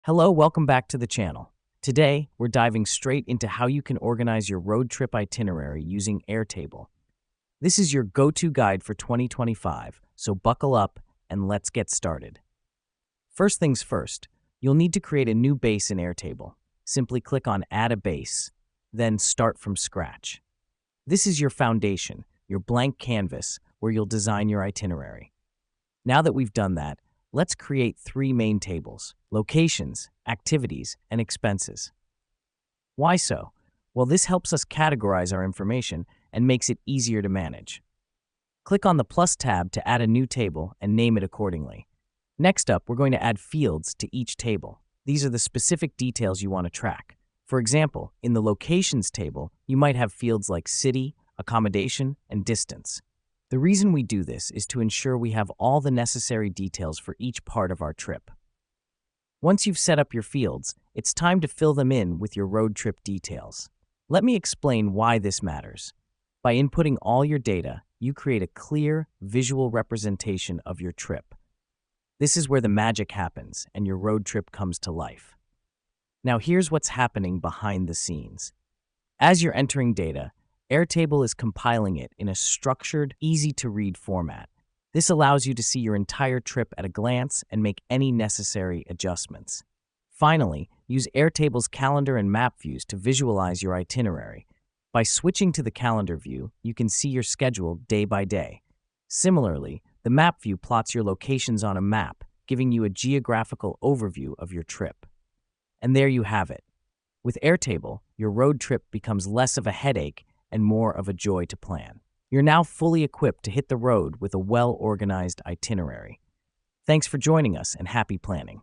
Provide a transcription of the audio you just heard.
Hello, welcome back to the channel. Today, we're diving straight into how you can organize your road trip itinerary using Airtable. This is your go-to guide for 2025, so buckle up and let's get started. First things first, you'll need to create a new base in Airtable. Simply click on Add a Base, then Start from Scratch. This is your foundation, your blank canvas, where you'll design your itinerary. Now that we've done that, let's create three main tables: locations, activities, and expenses. Why so? Well, this helps us categorize our information and makes it easier to manage. Click on the plus tab to add a new table and name it accordingly. Next up, we're going to add fields to each table. These are the specific details you want to track. For example, in the locations table, you might have fields like city, accommodation, and distance. The reason we do this is to ensure we have all the necessary details for each part of our trip. Once you've set up your fields, it's time to fill them in with your road trip details. Let me explain why this matters. By inputting all your data, you create a clear, visual representation of your trip. This is where the magic happens and your road trip comes to life. Now here's what's happening behind the scenes. As you're entering data, Airtable is compiling it in a structured, easy-to-read format. This allows you to see your entire trip at a glance and make any necessary adjustments. Finally, use Airtable's calendar and map views to visualize your itinerary. By switching to the calendar view, you can see your schedule day by day. Similarly, the map view plots your locations on a map, giving you a geographical overview of your trip. And there you have it. With Airtable, your road trip becomes less of a headache and more of a joy to plan. You're now fully equipped to hit the road with a well-organized itinerary. Thanks for joining us and happy planning.